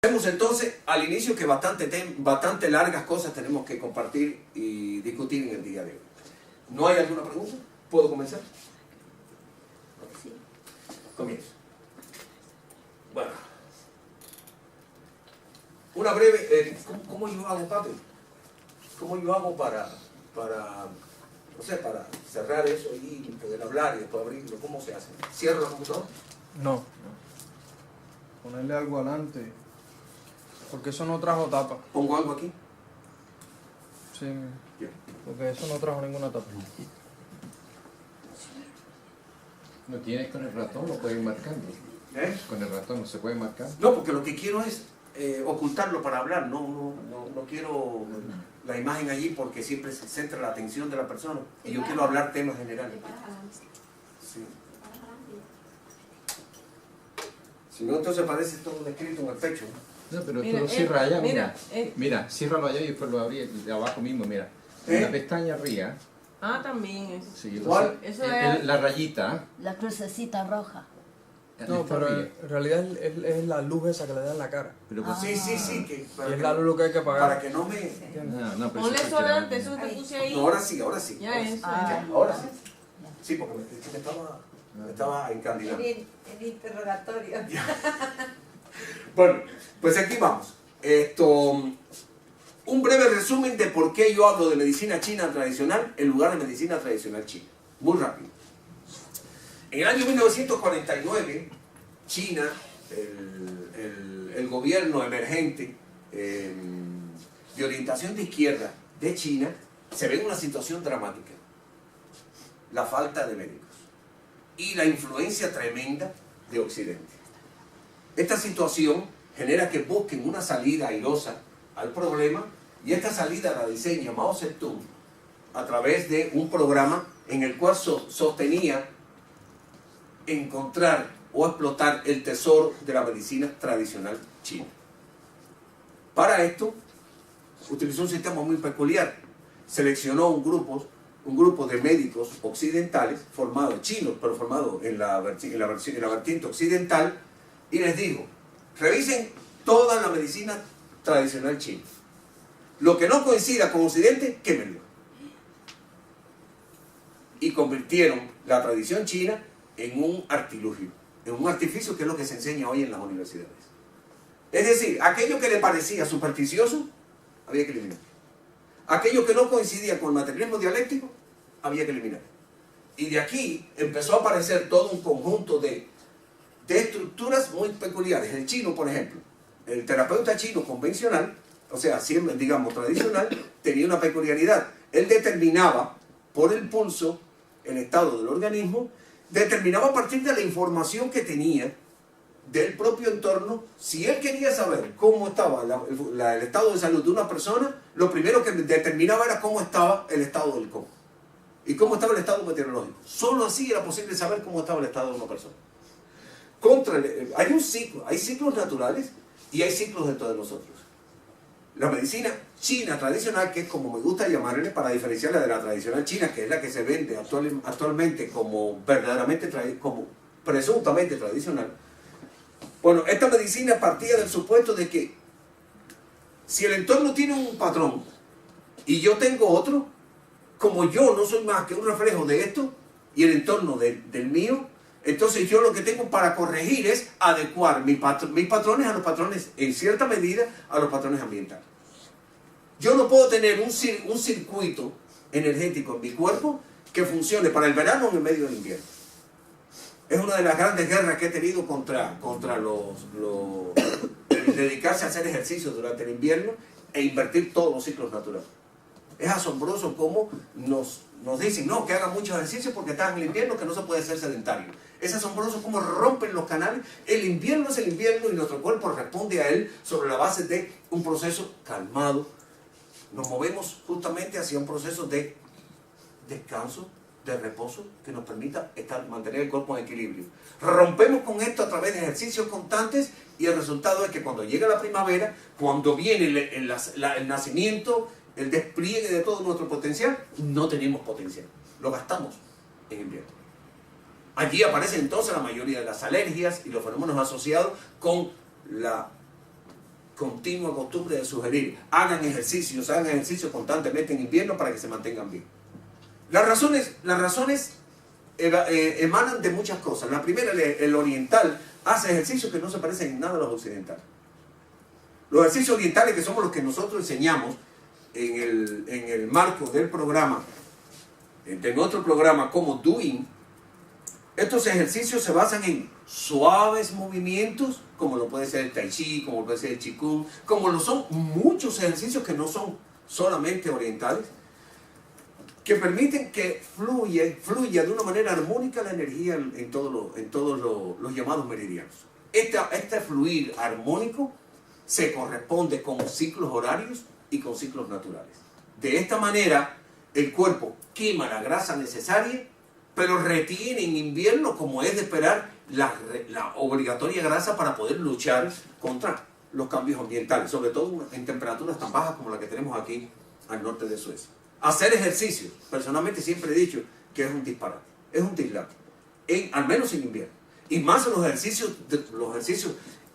Vemos entonces al inicio que bastante largas cosas tenemos que compartir y discutir en el día de hoy. ¿No hay alguna pregunta? ¿Puedo comenzar? Sí. Comienzo. Bueno. Una breve... ¿Cómo yo hago, papi? ¿Cómo yo hago para no sé, para cerrar eso y poder hablar y después abrirlo? ¿Cómo se hace? ¿Cierro la computadora? No. Ponerle algo adelante. Porque eso no trajo tapa. ¿Pongo algo aquí? Sí, Bien. porque eso no trajo ninguna tapa. ¿No tienes con el ratón? ¿Lo puedes ir marcando? ¿Eh? Con el ratón no se puede marcar. No, porque lo que quiero es ocultarlo para hablar. No quiero la imagen allí porque siempre se centra la atención de la persona. Y yo quiero hablar temas generales. Sí. Si no, entonces parece todo un escrito en el pecho, ¿no? No, pero Mira, tú lo cierras allá, mira, mira. Mira, ciérralo allá y después lo abrí de abajo mismo, mira. ¿Eh? La pestaña arriba. Ah, también eso. Sí, ¿Cuál? Eso es... la rayita. La crucecita roja. No, está pero arriba. en realidad es la luz esa que le da en la cara. Pero pues, Sí, que Y para, es la luz que hay que para apagar. que no me... no, pero Ponle se eso escucha la adelante, luz. eso que puse ahí. No, ahora sí. Ya Ahora sí. eso. Ya, ahora sí. Sí, porque me estaba encandilando. El interrogatorio. Bueno, pues aquí vamos. Un breve resumen de por qué yo hablo de medicina china tradicional en lugar de medicina tradicional china. Muy rápido. En el año 1949, China, el gobierno emergente de orientación de izquierda de China, se ve en una situación dramática. La falta de médicos y la influencia tremenda de Occidente. Esta situación genera que busquen una salida airosa al problema y esta salida la diseña Mao Zedong a través de un programa en el cual sostenía encontrar o explotar el tesoro de la medicina tradicional china. Para esto utilizó un sistema muy peculiar. Seleccionó un grupo de médicos occidentales formados, chinos, pero formados en la vertiente occidental, y les dijo: revisen toda la medicina tradicional china. Lo que no coincida con Occidente, quémenlo. Y convirtieron la tradición china en un artilugio, en un artificio, que es lo que se enseña hoy en las universidades. Es decir, aquello que le parecía supersticioso, había que eliminar. Aquello que no coincidía con el materialismo dialéctico, había que eliminar. Y de aquí empezó a aparecer todo un conjunto de estructuras muy peculiares. El chino, por ejemplo, el terapeuta chino convencional, o sea, siempre, digamos, tradicional, tenía una peculiaridad. Él determinaba por el pulso el estado del organismo, determinaba a partir de la información que tenía del propio entorno. Si él quería saber cómo estaba el estado de salud de una persona, lo primero que determinaba era cómo estaba el estado del coco y cómo estaba el estado meteorológico. Solo así era posible saber cómo estaba el estado de una persona. Hay un ciclo, hay ciclos naturales y hay ciclos dentro de nosotros. La medicina china tradicional, que es como me gusta llamarle para diferenciarla de la tradicional china, que es la que se vende actualmente como verdaderamente, como presuntamente tradicional. Bueno, esta medicina partía del supuesto de que si el entorno tiene un patrón y yo tengo otro, como yo no soy más que un reflejo de esto y el entorno del mío, entonces yo lo que tengo para corregir es adecuar mis patrones a los patrones, en cierta medida, a los patrones ambientales. Yo no puedo tener un circuito energético en mi cuerpo que funcione para el verano o en el medio del invierno. Es una de las grandes guerras que he tenido contra el dedicarse a hacer ejercicio durante el invierno e invertir todos los ciclos naturales. Es asombroso cómo nos dicen, no, que hagan mucho ejercicio porque está en el invierno, que no se puede ser sedentario. Es asombroso cómo rompen los canales. El invierno es el invierno y nuestro cuerpo responde a él sobre la base de un proceso calmado. Nos movemos justamente hacia un proceso de descanso, de reposo, que nos permita mantener el cuerpo en equilibrio. Rompemos con esto a través de ejercicios constantes y el resultado es que cuando llega la primavera, cuando viene el nacimiento, el despliegue de todo nuestro potencial, no tenemos potencial. Lo gastamos en invierno. Allí aparecen entonces la mayoría de las alergias y los fenómenos asociados con la continua costumbre de sugerir, hagan ejercicios constantemente en invierno para que se mantengan bien. Las razones emanan de muchas cosas. La primera, el oriental hace ejercicios que no se parecen en nada a los occidentales. Los ejercicios orientales, que somos los que nosotros enseñamos en el marco del programa, de nuestro programa como Doing, estos ejercicios se basan en suaves movimientos, como lo puede ser el Tai Chi, como puede ser el Qigong, como lo son muchos ejercicios que no son solamente orientales, que permiten que fluya de una manera armónica la energía en todos los llamados meridianos. Este fluir armónico se corresponde con ciclos horarios y con ciclos naturales. De esta manera, el cuerpo quema la grasa necesaria, pero retiene en invierno, como es de esperar, la obligatoria grasa para poder luchar contra los cambios ambientales, sobre todo en temperaturas tan bajas como la que tenemos aquí al norte de Suecia. Hacer ejercicio, personalmente siempre he dicho que es un disparate, es un dislate, al menos en invierno. Y más en los ejercicios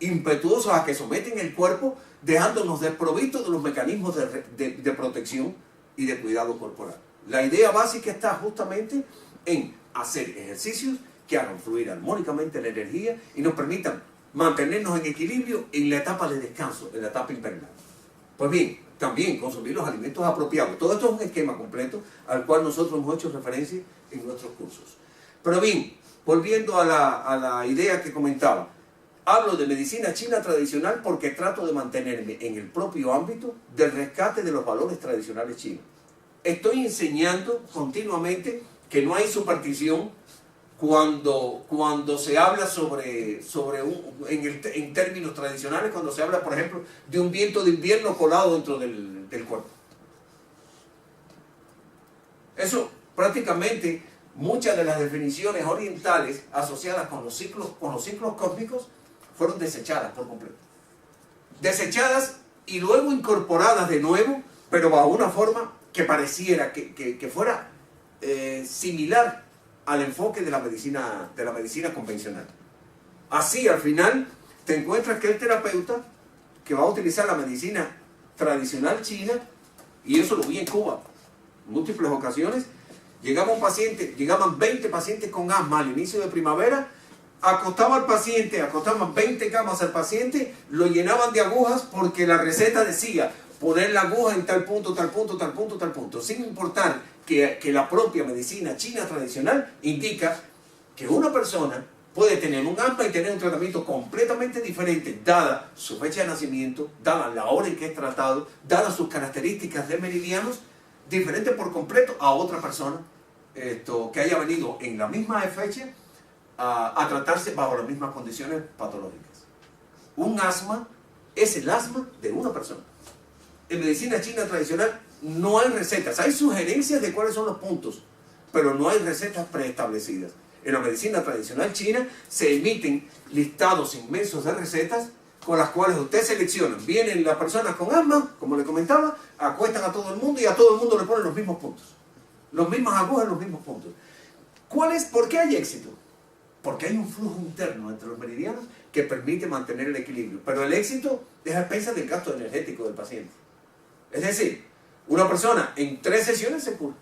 impetuosos a que someten el cuerpo, dejándonos desprovistos de los mecanismos de protección y de cuidado corporal. La idea básica está justamente en hacer ejercicios que hagan fluir armónicamente la energía y nos permitan mantenernos en equilibrio en la etapa de descanso, en la etapa invernal. Pues bien, también consumir los alimentos apropiados. Todo esto es un esquema completo al cual nosotros hemos hecho referencia en nuestros cursos. Pero bien, volviendo a la idea que comentaba, hablo de medicina china tradicional porque trato de mantenerme en el propio ámbito del rescate de los valores tradicionales chinos. Estoy enseñando continuamente que no hay superstición cuando se habla en términos tradicionales, cuando se habla, por ejemplo, de un viento de invierno colado dentro del cuerpo. Eso prácticamente, muchas de las definiciones orientales asociadas con los ciclos cósmicos fueron desechadas por completo. Desechadas y luego incorporadas de nuevo, pero bajo una forma que pareciera que fuera similar al enfoque de la medicina convencional. Así, al final, te encuentras que el terapeuta que va a utilizar la medicina tradicional china, y eso lo vi en Cuba, en múltiples ocasiones, llegaban 20 pacientes con asma al inicio de primavera, acostaban 20 camas al paciente, lo llenaban de agujas porque la receta decía poner la aguja en tal punto, tal punto, tal punto, tal punto, sin importar que la propia medicina china tradicional indica que una persona puede tener un asma y tener un tratamiento completamente diferente, dada su fecha de nacimiento, dada la hora en que es tratado, dadas sus características de meridianos, diferente por completo a otra persona que haya venido en la misma fecha a tratarse bajo las mismas condiciones patológicas. Un asma es el asma de una persona. En medicina china tradicional no hay recetas, hay sugerencias de cuáles son los puntos, pero no hay recetas preestablecidas. En la medicina tradicional china se emiten listados inmensos de recetas con las cuales usted selecciona. Vienen las personas con asma, como le comentaba, acuestan a todo el mundo y a todo el mundo le ponen los mismos puntos. Los mismos agujas, los mismos puntos. ¿Por qué hay éxito? Porque hay un flujo interno entre los meridianos que permite mantener el equilibrio. Pero el éxito es a expensas del gasto energético del paciente. Es decir, una persona en 3 sesiones se cura.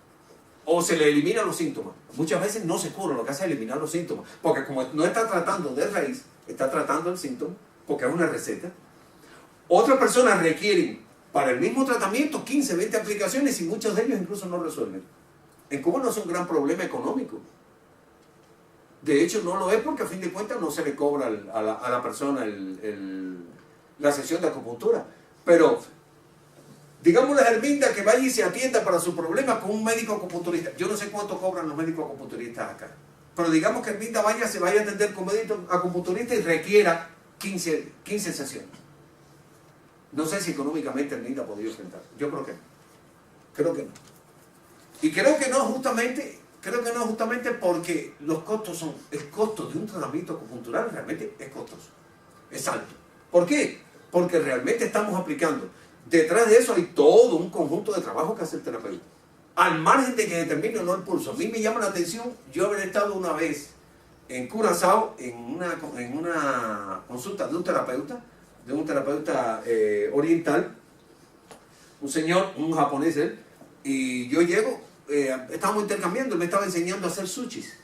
O se le eliminan los síntomas. Muchas veces no se cura, lo que hace es eliminar los síntomas. Porque como no está tratando de raíz, está tratando el síntoma, porque es una receta. Otras personas requieren para el mismo tratamiento 15, 20 aplicaciones y muchos de ellos incluso no resuelven. En Cuba no es un gran problema económico. De hecho, no lo es porque a fin de cuentas no se le cobra a la persona la sesión de acupuntura. Pero, digamos la Herminda que vaya y se atienda para su problema con un médico acupunturista. Yo no sé cuánto cobran los médicos acupunturistas acá. Pero digamos que Herminda se vaya a atender con médico acupunturista y requiera 15 sesiones. No sé si económicamente Herminda ha podido enfrentar. Yo creo que no. Creo que no. Y creo que no justamente porque los costos el costo de un tratamiento acupuntural realmente es costoso, es alto. ¿Por qué? Porque realmente estamos aplicando. Detrás de eso hay todo un conjunto de trabajo que hace el terapeuta. Al margen de que determine o no el pulso. A mí me llama la atención, yo haber estado una vez en Curazao en una consulta de un terapeuta de un terapeuta oriental, un señor, un japonés él, y yo llego, estábamos intercambiando, él me estaba enseñando a hacer sushis.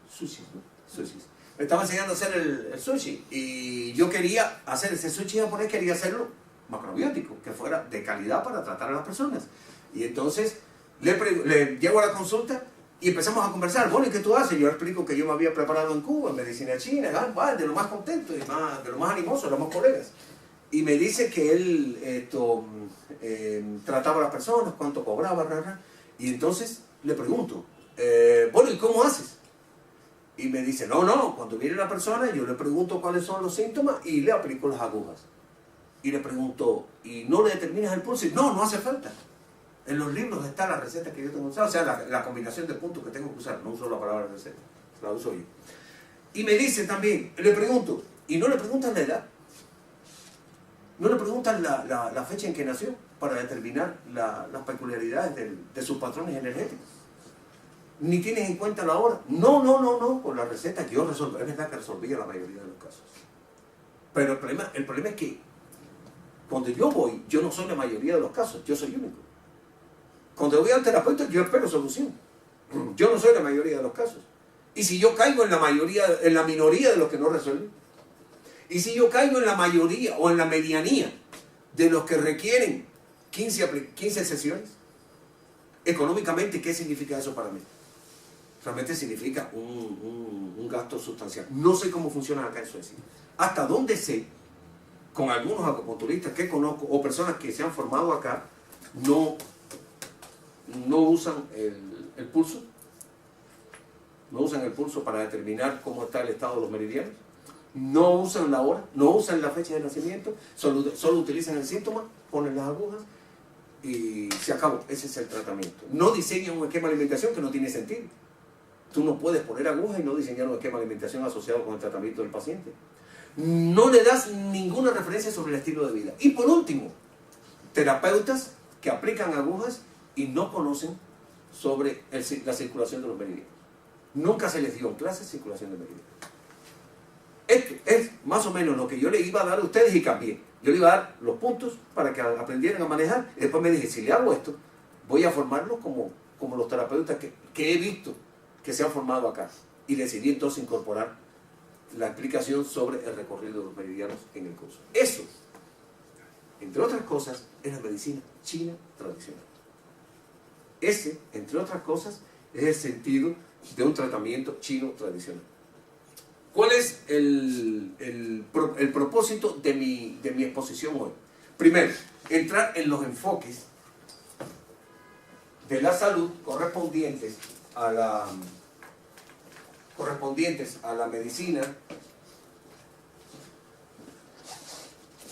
Sushis, ¿no? Sushis. Me estaba enseñando a hacer el sushi, y yo quería hacer ese sushi japonés, quería hacerlo macrobiótico, que fuera de calidad para tratar a las personas. Y entonces le llego a la consulta y empezamos a conversar. Bueno, ¿y qué tú haces? Yo le explico que yo me había preparado en Cuba, en medicina china, de lo más contento, y de lo más animoso, éramos colegas. Y me dice que él trataba a las personas, cuánto cobraba, y entonces le pregunto, bueno, ¿y cómo haces? Y me dice, no, cuando viene la persona yo le pregunto cuáles son los síntomas y le aplico las agujas. Y le pregunto, ¿y no le determinas el pulso? Y no hace falta. En los libros está la receta que yo tengo que usar, o sea, la combinación de puntos que tengo que usar. No uso la palabra receta, la uso yo. Y me dice también, le pregunto, ¿y no le preguntan la edad? ¿No le preguntan la fecha en que nació para determinar las peculiaridades de sus patrones energéticos? Ni tienes en cuenta la hora. No, con la receta yo resolví. Es verdad que resolvía la mayoría de los casos. Pero el problema es que cuando yo voy, yo no soy la mayoría de los casos, yo soy único. Cuando voy al terapeuta, yo espero solución. Yo no soy la mayoría de los casos. Y si yo caigo en la minoría de los que no resuelven, y si yo caigo en la mayoría o en la medianía de los que requieren 15 sesiones, económicamente, ¿qué significa eso para mí? Realmente significa un gasto sustancial. No sé cómo funciona acá en Suecia. Hasta donde sé, con algunos acupunturistas que conozco o personas que se han formado acá, no usan el pulso. No usan el pulso para determinar cómo está el estado de los meridianos. No usan la hora, no usan la fecha de nacimiento, solo utilizan el síntoma, ponen las agujas y se acabó. Ese es el tratamiento. No diseñan un esquema de alimentación que no tiene sentido. Tú no puedes poner agujas y no diseñar un esquema de alimentación asociado con el tratamiento del paciente. No le das ninguna referencia sobre el estilo de vida. Y por último, terapeutas que aplican agujas y no conocen sobre la circulación de los meridianos. Nunca se les dio en clase circulación de meridianos. Es más o menos lo que yo le iba a dar a ustedes y cambié. Yo le iba a dar los puntos para que aprendieran a manejar. Y después me dije, si le hago esto, voy a formarlos como los terapeutas que he visto que se han formado acá. Y decidí entonces incorporar la explicación sobre el recorrido de los meridianos en el curso. Eso, entre otras cosas, es la medicina china tradicional. Ese, entre otras cosas, es el sentido de un tratamiento chino tradicional. ¿Cuál es el propósito de mi exposición hoy? Primero, entrar en los enfoques de la salud correspondientes a la medicina,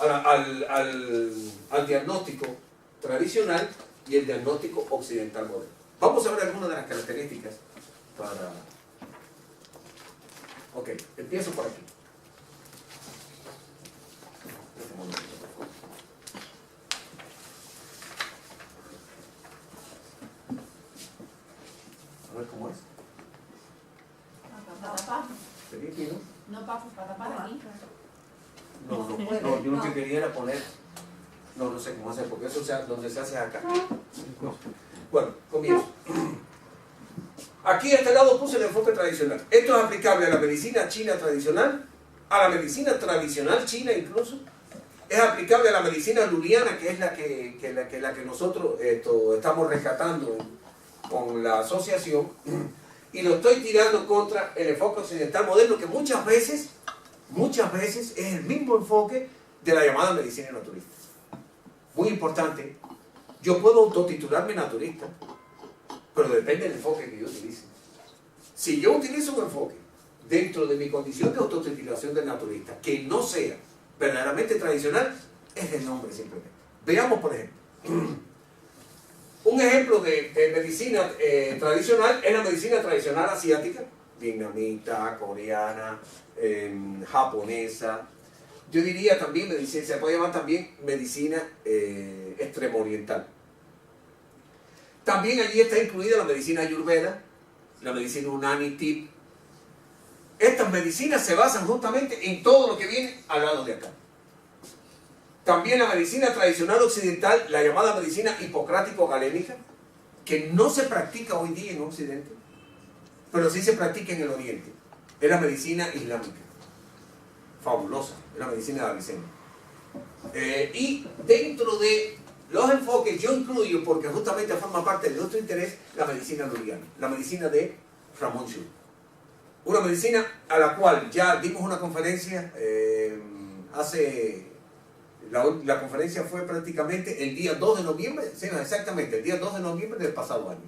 al diagnóstico tradicional y el diagnóstico occidental moderno. Vamos a ver algunas de las características para... Ok, empiezo por aquí. A ver cómo es. ¿Sería aquí, no? No paso para tapar aquí. No, yo lo que quería era poner... No sé cómo hacer, porque eso donde se hace acá. Bueno, comienzo. Aquí a este lado puse el enfoque tradicional. Esto es aplicable a la medicina china tradicional, a la medicina tradicional china incluso. Es aplicable a la medicina luriana, que es la que nosotros estamos rescatando con la asociación. Y lo estoy tirando contra el enfoque occidental moderno, que muchas veces es el mismo enfoque de la llamada medicina naturista. Muy importante, yo puedo autotitularme naturista, pero depende del enfoque que yo utilice. Si yo utilizo un enfoque dentro de mi condición de autotitulación de naturista que no sea verdaderamente tradicional, es el nombre simplemente. Veamos, por ejemplo, un ejemplo de medicina tradicional es la medicina tradicional asiática, vietnamita, coreana, japonesa. Yo diría también medicina, se puede llamar también medicina extremo oriental. También allí está incluida la medicina ayurveda, la medicina unani, tip. Estas medicinas se basan justamente en todo lo que viene al lado de acá. También la medicina tradicional occidental, la llamada medicina hipocrático-galénica, que no se practica hoy día en Occidente, pero sí se practica en el Oriente. Es la medicina islámica. Fabulosa, es la medicina de Avicena. Y dentro de los enfoques yo incluyo, porque justamente forma parte de nuestro interés, la medicina luriana, la medicina de Ramón Llull. Una medicina a la cual ya dimos una conferencia la conferencia fue prácticamente el día 2 de noviembre, sí, exactamente, el día 2 de noviembre del pasado año.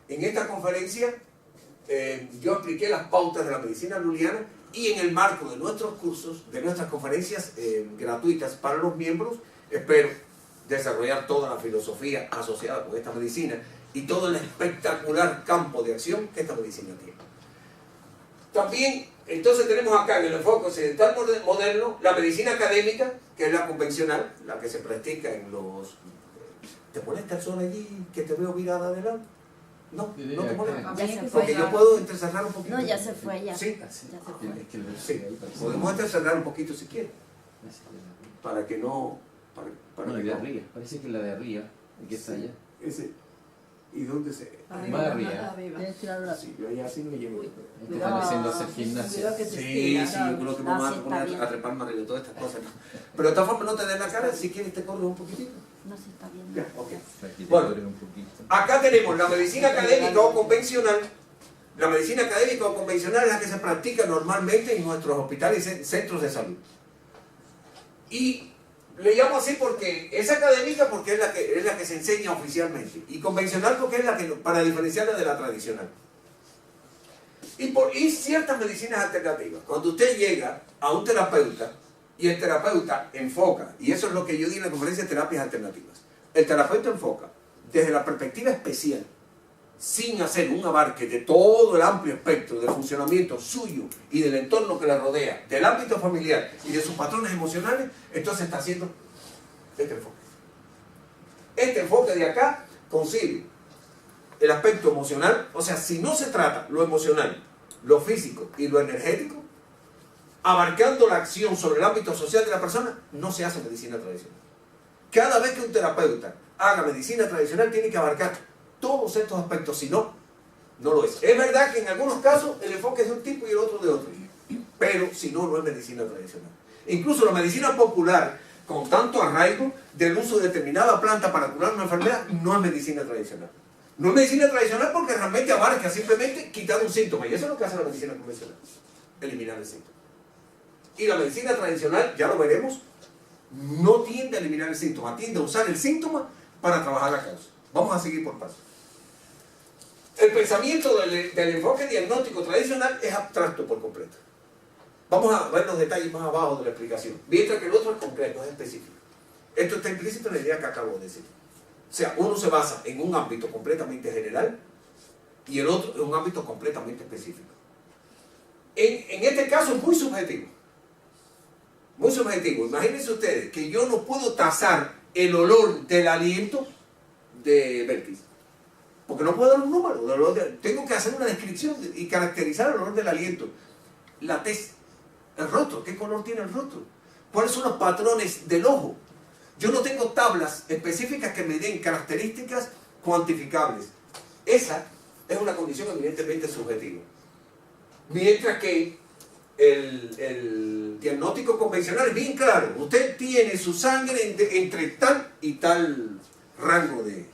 En esta conferencia yo expliqué las pautas de la medicina luriana y en el marco de nuestros cursos, de nuestras conferencias gratuitas para los miembros, espero desarrollar toda la filosofía asociada con esta medicina y todo el espectacular campo de acción que esta medicina tiene. También, entonces tenemos acá en el enfoque occidental moderno la medicina académica, que es la convencional, la que se practica en los... ¿Te molesta el sol allí que te veo mirada adelante? No, no te molesta. Ya se fue. Porque yo puedo entrecerrar un poquito. No, ya se fue, ya. Sí, Ya se fue. sí. Podemos entrecerrar un poquito si quieres, para que no... Para No, que de no. arriba, parece que la de arriba, que está allá. Ese, ¿y dónde se...? Más arriba. Tienes que ir a hablar. Sí, yo allá sí me llevo. Este están haciendo hacer gimnasia. Sí, sí, yo creo que me Ah, van sí, a poner está bien. a treparme arriba de todas estas cosas. ¿No? Pero de todas formas no te den la cara, si quieres te corres un poquitito. No se está viendo. Ya, ok. Para que te Bueno. dure un poquito. Acá tenemos la medicina académica o convencional. La medicina académica o convencional es la que se practica normalmente en nuestros hospitales y centros de salud. Y le llamo así porque es académica porque es la que se enseña oficialmente. Y convencional porque es la que, para diferenciarla de la tradicional. Y ciertas medicinas alternativas. Cuando usted llega a un terapeuta y el terapeuta enfoca, y eso es lo que yo di en la conferencia de terapias alternativas, el terapeuta enfoca desde la perspectiva especial, sin hacer un abarque de todo el amplio espectro del funcionamiento suyo y del entorno que la rodea, del ámbito familiar y de sus patrones emocionales, entonces está haciendo este enfoque. Este enfoque de acá concibe el aspecto emocional, o sea, si no se trata lo emocional, lo físico y lo energético, abarcando la acción sobre el ámbito social de la persona, no se hace medicina tradicional. Cada vez que un terapeuta haga medicina tradicional tiene que abarcar todos estos aspectos, si no, no lo es. Es verdad que en algunos casos el enfoque es de un tipo y el otro de otro, pero si no, no es medicina tradicional. Incluso la medicina popular, con tanto arraigo del uso de determinada planta para curar una enfermedad, no es medicina tradicional. No es medicina tradicional porque realmente abarca simplemente quitar un síntoma, y eso es lo que hace la medicina convencional, eliminar el síntoma. Y la medicina tradicional, ya lo veremos, no tiende a eliminar el síntoma, tiende a usar el síntoma para trabajar la causa. Vamos a seguir por paso. El pensamiento del enfoque diagnóstico tradicional es abstracto por completo. Vamos a ver los detalles más abajo de la explicación. Mientras que el otro es concreto, es específico. Esto está implícito en la idea que acabo de decir. O sea, uno se basa en un ámbito completamente general y el otro en un ámbito completamente específico. En este caso es muy subjetivo. Muy subjetivo. Imagínense ustedes que yo no puedo tasar el olor del aliento de Belkis. Porque no puedo dar un número. Tengo que hacer una descripción y caracterizar el olor del aliento. La tez, el rostro. ¿Qué color tiene el rostro? ¿Cuáles son los patrones del ojo? Yo no tengo tablas específicas que me den características cuantificables. Esa es una condición evidentemente subjetiva. Mientras que el diagnóstico convencional es bien claro. Usted tiene su sangre entre tal y tal rango de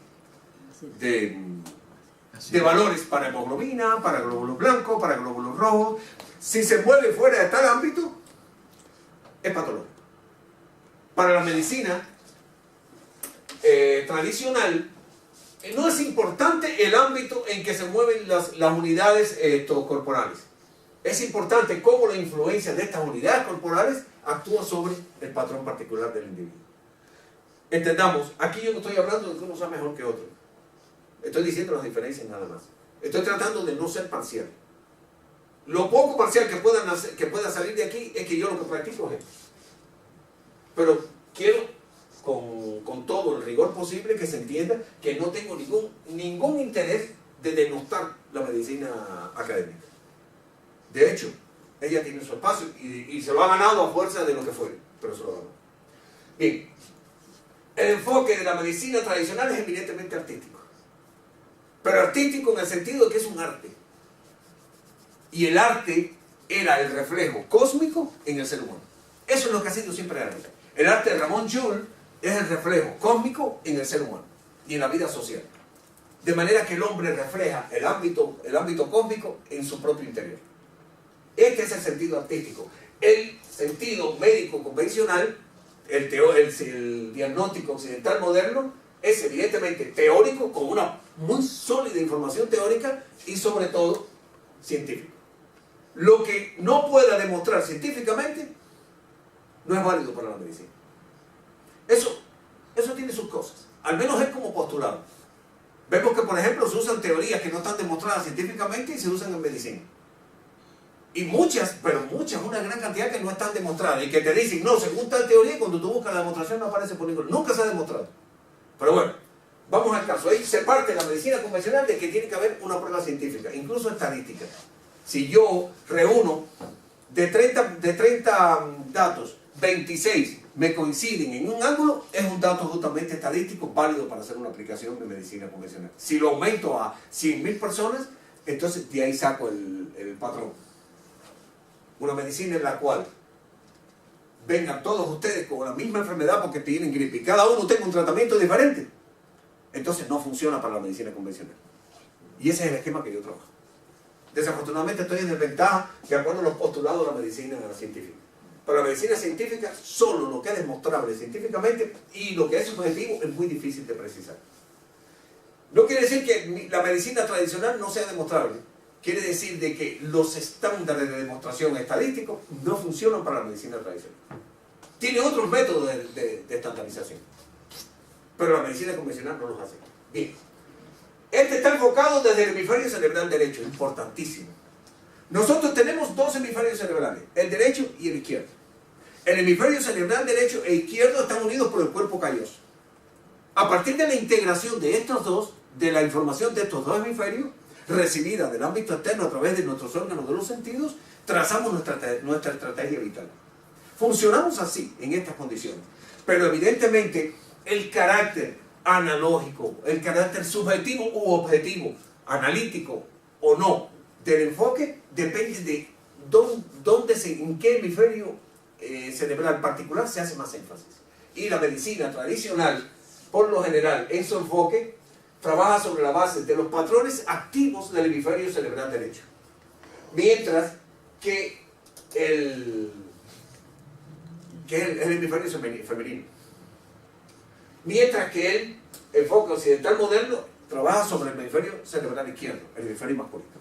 valores para hemoglobina, para glóbulos blancos, para glóbulos rojos. Si se mueve fuera de tal ámbito, es patológico. Para la medicina tradicional, no es importante el ámbito en que se mueven las unidades corporales. Es importante cómo la influencia de estas unidades corporales actúa sobre el patrón particular del individuo. Entendamos, aquí yo no estoy hablando de que uno sea mejor que otro. Estoy diciendo las diferencias nada más. Estoy tratando de no ser parcial. Lo poco parcial que pueda salir de aquí es que yo lo que practico es esto. Pero quiero, con todo el rigor posible, que se entienda que no tengo ningún interés de denostar la medicina académica. De hecho, ella tiene su espacio y se lo ha ganado a fuerza de lo que fuere, pero se lo ha ganado. Bien, el enfoque de la medicina tradicional es eminentemente artístico. Pero artístico en el sentido de que es un arte. Y el arte era el reflejo cósmico en el ser humano. Eso es lo que ha sido siempre el arte. El arte de Ramón Llull es el reflejo cósmico en el ser humano y en la vida social. De manera que el hombre refleja el ámbito cósmico en su propio interior. Este es el sentido artístico. El sentido médico convencional, el diagnóstico occidental moderno, es evidentemente teórico, con una muy sólida información teórica y sobre todo científico. Lo que no pueda demostrar científicamente no es válido para la medicina. Eso tiene sus cosas. Al menos es como postulado. Vemos que, por ejemplo, se usan teorías que no están demostradas científicamente y se usan en medicina. Y muchas, una gran cantidad que no están demostradas y que te dicen, no, según tal teoría, cuando tú buscas la demostración no aparece por ningún. Nunca se ha demostrado. Pero bueno, vamos al caso. Ahí se parte la medicina convencional de que tiene que haber una prueba científica, incluso estadística. Si yo reúno de 30 datos, 26 me coinciden en un ángulo, es un dato justamente estadístico válido para hacer una aplicación de medicina convencional. Si lo aumento a 100.000 personas, entonces de ahí saco el patrón. Una medicina en la cual vengan todos ustedes con la misma enfermedad porque tienen gripe y cada uno tenga un tratamiento diferente, entonces no funciona para la medicina convencional. Y ese es el esquema que yo trabajo. Desafortunadamente estoy en desventaja de acuerdo a los postulados de la medicina científica. Para la medicina científica, solo lo que es demostrable científicamente y lo que es subjetivo es muy difícil de precisar. No quiere decir que la medicina tradicional no sea demostrable. Quiere decir de que los estándares de demostración estadísticos no funcionan para la medicina tradicional. Tiene otros métodos de estandarización. Pero la medicina convencional no los hace. Bien. Este está enfocado desde el hemisferio cerebral derecho, importantísimo. Nosotros tenemos dos hemisferios cerebrales, el derecho y el izquierdo. El hemisferio cerebral derecho e izquierdo están unidos por el cuerpo calloso. A partir de la integración de estos dos, de la información de estos dos hemisferios, recibida del ámbito externo a través de nuestros órganos de los sentidos, trazamos nuestra estrategia vital. Funcionamos así, en estas condiciones. Pero evidentemente, el carácter analógico, el carácter subjetivo u objetivo, analítico o no, del enfoque, depende de en qué hemisferio cerebral particular se hace más énfasis. Y la medicina tradicional, por lo general, en su enfoque, trabaja sobre la base de los patrones activos del hemisferio cerebral derecho. Mientras que el hemisferio femenino. Mientras que el enfoque occidental moderno trabaja sobre el hemisferio cerebral izquierdo, el hemisferio masculino.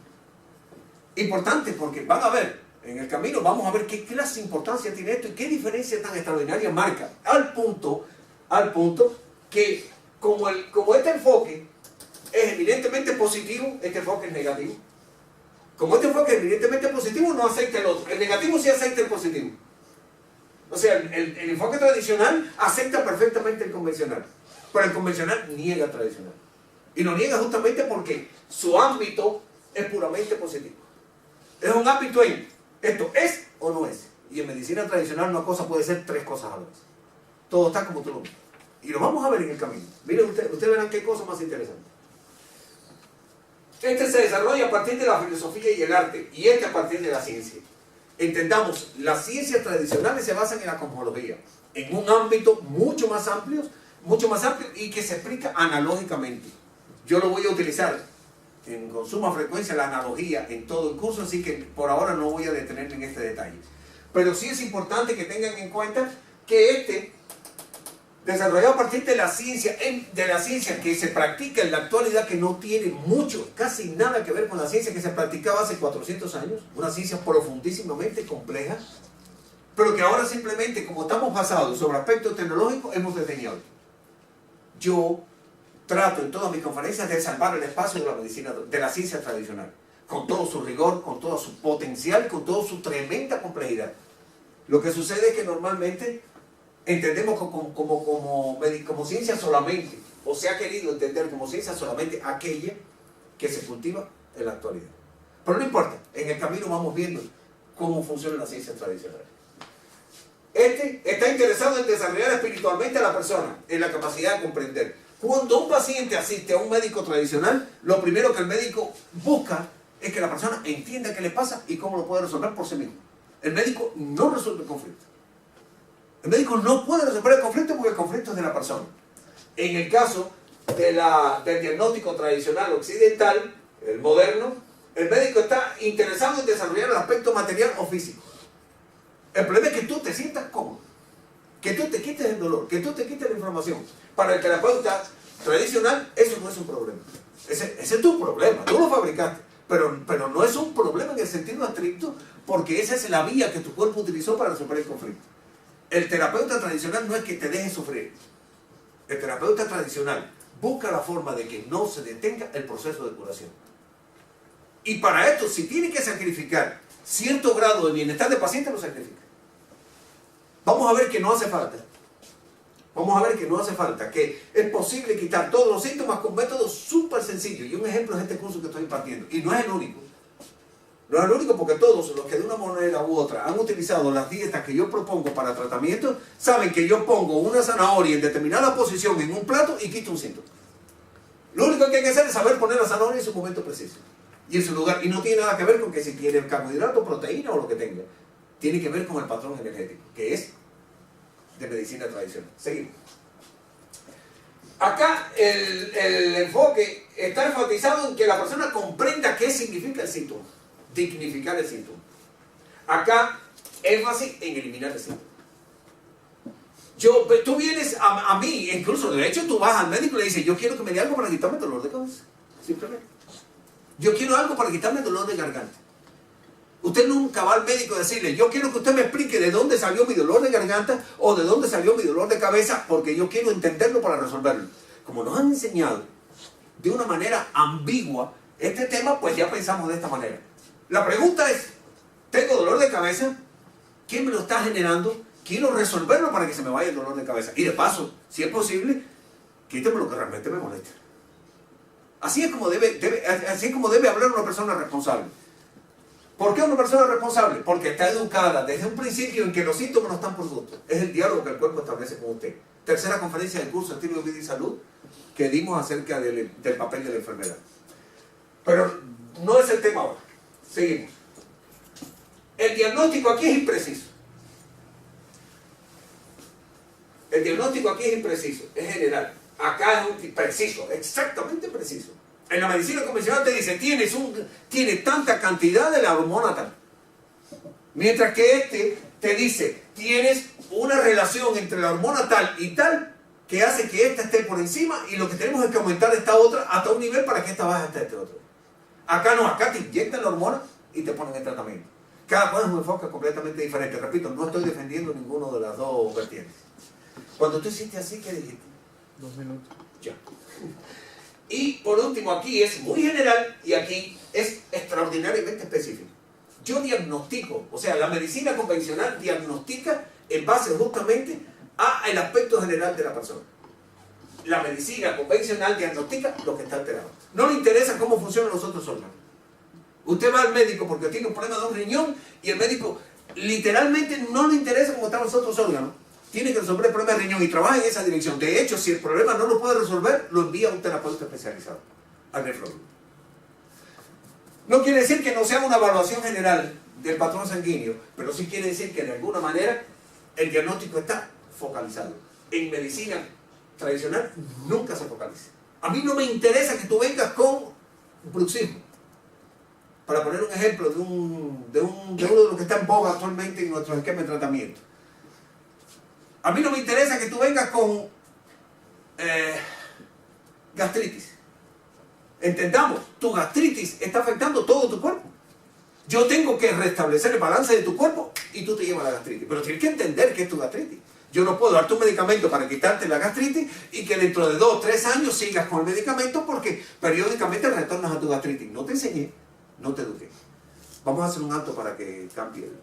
Importante porque van a ver, en el camino vamos a ver qué clase de importancia tiene esto y qué diferencia tan extraordinaria marca. Al punto que como este enfoque es evidentemente positivo, este enfoque es negativo. Como este enfoque es evidentemente positivo, no acepta el otro. El negativo sí acepta el positivo. O sea, el enfoque tradicional acepta perfectamente el convencional, pero el convencional niega el tradicional. Y lo niega justamente porque su ámbito es puramente positivo. Es un ámbito en esto es o no es. Y en medicina tradicional una cosa puede ser tres cosas a la vez. Todo está como tú lo ves. Y lo vamos a ver en el camino. Miren ustedes verán qué cosa más interesante. Este se desarrolla a partir de la filosofía y el arte, y este a partir de la ciencia. Entendamos, las ciencias tradicionales se basan en la cosmología, en un ámbito mucho más amplio y que se explica analógicamente. Yo lo voy a utilizar con suma frecuencia la analogía en todo el curso, así que por ahora no voy a detenerme en este detalle. Pero sí es importante que tengan en cuenta que desarrollado a partir de la ciencia que se practica en la actualidad, que no tiene casi nada que ver con la ciencia que se practicaba hace 400 años, una ciencia profundísimamente compleja, pero que ahora simplemente, como estamos basados sobre aspectos tecnológicos, hemos detenido. Yo trato en todas mis conferencias de salvar el espacio de la medicina, de la ciencia tradicional, con todo su rigor, con todo su potencial, con toda su tremenda complejidad. Lo que sucede es que normalmente entendemos como ciencia solamente, o se ha querido entender como ciencia solamente aquella que se cultiva en la actualidad. Pero no importa, en el camino vamos viendo cómo funciona la ciencia tradicional. Este está interesado en desarrollar espiritualmente a la persona, en la capacidad de comprender. Cuando un paciente asiste a un médico tradicional, lo primero que el médico busca es que la persona entienda qué le pasa y cómo lo puede resolver por sí mismo. El médico no resuelve el conflicto. El médico no puede resolver el conflicto porque el conflicto es de la persona. En el caso del diagnóstico tradicional occidental, el moderno, el médico está interesado en desarrollar el aspecto material o físico. El problema es que tú te sientas cómodo, que tú te quites el dolor, que tú te quites la inflamación. Para el terapeuta tradicional, eso no es un problema. Ese es tu problema, tú lo fabricaste. Pero no es un problema en el sentido estricto, porque esa es la vía que tu cuerpo utilizó para resolver el conflicto. El terapeuta tradicional no es que te deje sufrir. El terapeuta tradicional busca la forma de que no se detenga el proceso de curación. Y para esto, si tiene que sacrificar cierto grado de bienestar del paciente, lo sacrifica. Vamos a ver que no hace falta. Vamos a ver que no hace falta, que es posible quitar todos los síntomas con métodos súper sencillos. Y un ejemplo es este curso que estoy impartiendo. Y no es el único. No es el único porque todos los que de una manera u otra han utilizado las dietas que yo propongo para tratamiento, saben que yo pongo una zanahoria en determinada posición en un plato y quito un síntoma. Lo único que hay que hacer es saber poner la zanahoria en su momento preciso y en su lugar. Y no tiene nada que ver con que si tiene carbohidrato, proteína o lo que tenga. Tiene que ver con el patrón energético, que es de medicina tradicional. Seguimos. Acá el enfoque está enfatizado en que la persona comprenda qué significa el síntoma. Dignificar el síntoma. Acá, énfasis en eliminar el síntoma. Tú vienes a mí, incluso de hecho tú vas al médico y le dices, yo quiero que me dé algo para quitarme el dolor de cabeza. Simplemente. Yo quiero algo para quitarme el dolor de garganta. Usted nunca va al médico a decirle, yo quiero que usted me explique de dónde salió mi dolor de garganta o de dónde salió mi dolor de cabeza, porque yo quiero entenderlo para resolverlo. Como nos han enseñado de una manera ambigua este tema, pues ya pensamos de esta manera. La pregunta es, tengo dolor de cabeza, ¿quién me lo está generando? Quiero resolverlo para que se me vaya el dolor de cabeza. Y de paso, si es posible, quíteme lo que realmente me molesta. Así es como debe hablar una persona responsable. ¿Por qué una persona responsable? Porque está educada desde un principio en que los síntomas no están por gusto. Es el diálogo que el cuerpo establece con usted. Tercera conferencia del curso Estilo de Vida y Salud que dimos acerca del papel de la enfermedad. Pero no es el tema ahora. Seguimos. El diagnóstico aquí es impreciso. El diagnóstico aquí es impreciso, es general. Acá es preciso, exactamente preciso. En la medicina convencional te dice, tienes tanta cantidad de la hormona tal. Mientras que este te dice, tienes una relación entre la hormona tal y tal que hace que esta esté por encima y lo que tenemos es que aumentar esta otra hasta un nivel para que esta baje hasta este otro. Acá no, acá te inyectan la hormona y te ponen el tratamiento. Cada cual es un enfoque completamente diferente. Repito, no estoy defendiendo ninguno de las dos vertientes. Cuando tú hiciste así, ¿qué dijiste? 2 minutos. Ya. Y por último, aquí es muy general y aquí es extraordinariamente específico. Yo diagnostico, o sea, la medicina convencional diagnostica en base justamente al aspecto general de la persona. La medicina convencional diagnostica lo que está alterado. No le interesa cómo funcionan los otros órganos. Usted va al médico porque tiene un problema de un riñón y el médico literalmente no le interesa cómo están los otros órganos. Tiene que resolver el problema del riñón y trabaja en esa dirección. De hecho, si el problema no lo puede resolver, lo envía a un terapeuta especializado, al nefrólogo. No quiere decir que no sea una evaluación general del patrón sanguíneo, pero sí quiere decir que de alguna manera el diagnóstico está focalizado. En medicina tradicional nunca se focaliza. A mí no me interesa que tú vengas con bruxismo. Para poner un ejemplo de uno de los que está en boga actualmente en nuestro esquema de tratamiento. A mí no me interesa que tú vengas con gastritis. Entendamos, tu gastritis está afectando todo tu cuerpo. Yo tengo que restablecer el balance de tu cuerpo y tú te llevas la gastritis. Pero tienes que entender que es tu gastritis. Yo no puedo darte un medicamento para quitarte la gastritis y que dentro de 2 o 3 años sigas con el medicamento porque periódicamente retornas a tu gastritis. No te enseñé, no te eduqué. Vamos a hacer un alto para que cambie el